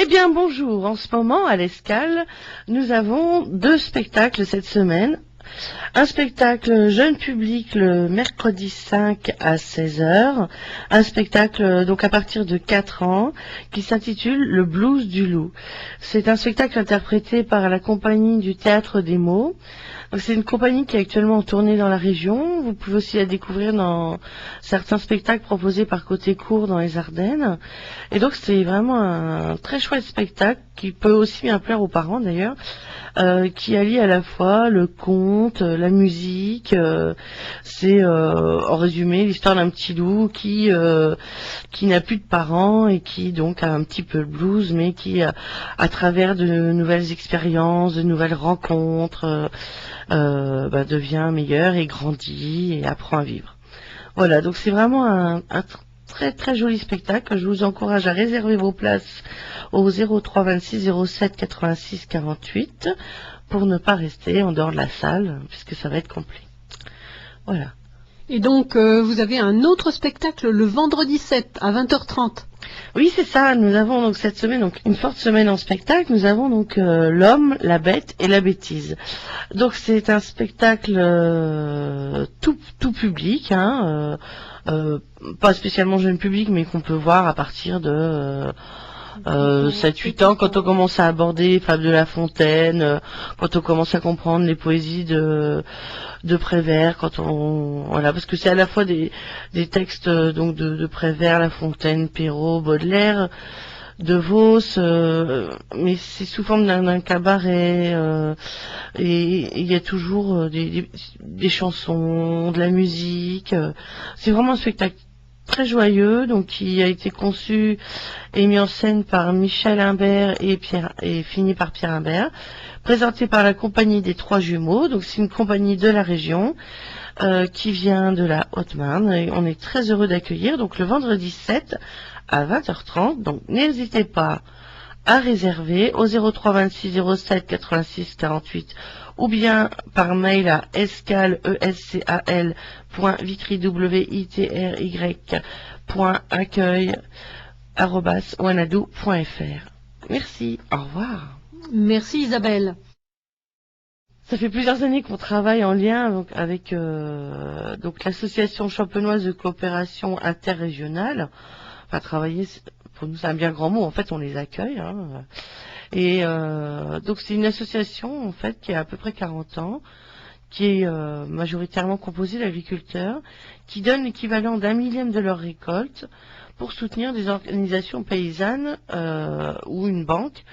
Eh bien bonjour, en ce moment à l'Escale, nous avons 2 spectacles cette semaine. Un spectacle jeune public le mercredi 5 à 16 heures, un spectacle donc à partir de 4 ans qui s'intitule Le blues du loup. C'est un spectacle interprété par la compagnie du Théâtre des Mots. C'est une compagnie qui est actuellement en tournée dans la région. Vous pouvez aussi la découvrir dans certains spectacles proposés par Côté Court dans les Ardennes. Et donc c'est vraiment un très chouette spectacle qui peut aussi bien plaire aux parents d'ailleurs, qui allie à la fois le conte, la musique. C'est en résumé l'histoire d'un petit loup qui n'a plus de parents et qui donc a un petit peu le blues, mais qui à travers de nouvelles expériences, de nouvelles rencontres, devient meilleur et grandit et apprend à vivre. Voilà, donc c'est vraiment un très très joli spectacle. Je vous encourage à réserver vos places au 03 26 07 86 48 pour ne pas rester en dehors de la salle puisque ça va être complet. Voilà. Et donc vous avez un autre spectacle le vendredi 7 à 20h30. Oui, c'est ça. Nous avons donc cette semaine donc une forte semaine en spectacle. Nous avons donc l'homme, la bête et la bêtise. Donc c'est un spectacle tout public, pas spécialement jeune public, mais qu'on peut voir à partir de 7-8 ans, quand on commence à aborder Fable de La Fontaine, quand on commence à comprendre les poésies de Prévert, parce que c'est à la fois des textes donc de Prévert, La Fontaine, Perrault, Baudelaire, De Vos, mais c'est sous forme d'un cabaret, et il y a toujours des chansons, de la musique. C'est vraiment un spectacle très joyeux, donc qui a été conçu et mis en scène par Michel Imbert et fini par Pierre Imbert, présenté par la compagnie des Trois Jumeaux. Donc c'est une compagnie de la région qui vient de la Haute-Marne, et on est très heureux d'accueillir donc le vendredi 7 à 20h30. Donc n'hésitez pas à réserver au 03 26 07 86 48 ou bien par mail à escale.vitry.accueil@wanadoo.fr. Merci, au revoir. Merci Isabelle. Ça fait plusieurs années qu'on travaille en lien donc, avec donc l'association champenoise de coopération interrégionale. Enfin, travailler, pour nous c'est un bien grand mot, en fait on les accueille. Et donc c'est une association en fait qui a à peu près 40 ans, qui est majoritairement composée d'agriculteurs, qui donne l'équivalent d'1 millième de leur récolte pour soutenir des organisations paysannes ou une banque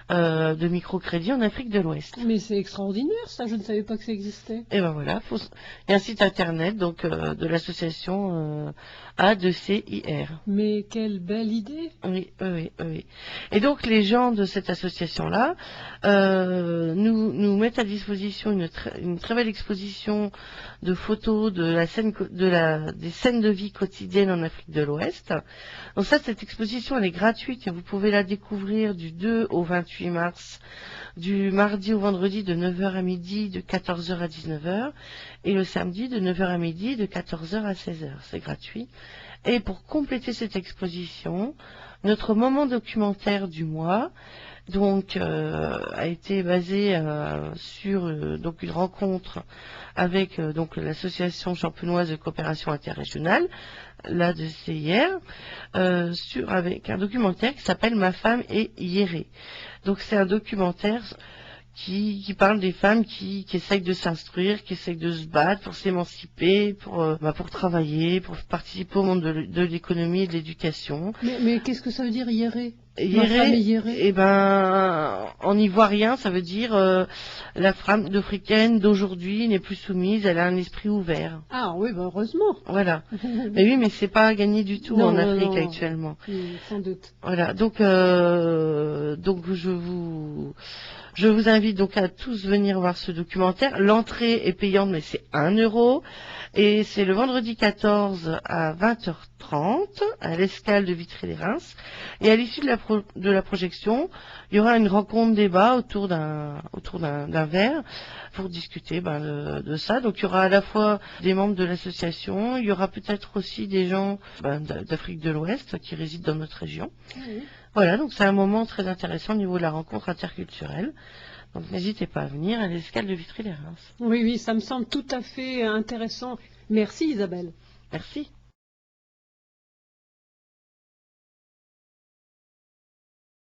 de microcrédit en Afrique de l'Ouest. Mais c'est extraordinaire ça, je ne savais pas que ça existait. Et ben voilà, il y a un site internet donc de l'association A2CIR. Mais quelle belle idée. Oui. Et donc les gens de cette association-là nous mettent à disposition une très belle exposition de photos de des scènes de vie quotidiennes en Afrique de l'Ouest. Donc ça, cette exposition, elle est gratuite et vous pouvez la découvrir du 2 au 28 mars, du mardi au vendredi de 9h à midi, de 14h à 19h, et le samedi de 9h à midi, de 14h à 16h. C'est gratuit. Et pour compléter cette exposition, notre moment documentaire du mois donc a été basé sur donc une rencontre avec donc l'association champenoise de coopération interrégionale, la de CIR, avec un documentaire qui s'appelle Ma femme est Yéré. Donc c'est un documentaire qui parle des femmes qui essayent de s'instruire, qui essayent de se battre pour s'émanciper, pour travailler, pour participer au monde de l'économie et de l'éducation. Mais qu'est-ce que ça veut dire Yéré? Yéré, en ivoirien, ça veut dire la femme africaine d'aujourd'hui n'est plus soumise, elle a un esprit ouvert. Ah oui, heureusement. Voilà. Mais oui, mais c'est pas gagné du tout en Afrique actuellement. Sans doute. Voilà. Donc je vous invite donc à tous venir voir ce documentaire. L'entrée est payante, mais c'est 1 euro. Et c'est le vendredi 14 à 20h30 à l'Escale de Vitry-les-Reims. Et à l'issue de la de la projection, il y aura une rencontre débat autour d'un verre pour discuter de ça. Donc il y aura à la fois des membres de l'association, il y aura peut-être aussi des gens d'Afrique de l'Ouest qui résident dans notre région. Oui. Voilà, donc c'est un moment très intéressant au niveau de la rencontre interculturelle. Donc n'hésitez pas à venir à l'escale de Vitry-les-Reims. Oui, ça me semble tout à fait intéressant. Merci Isabelle. Merci.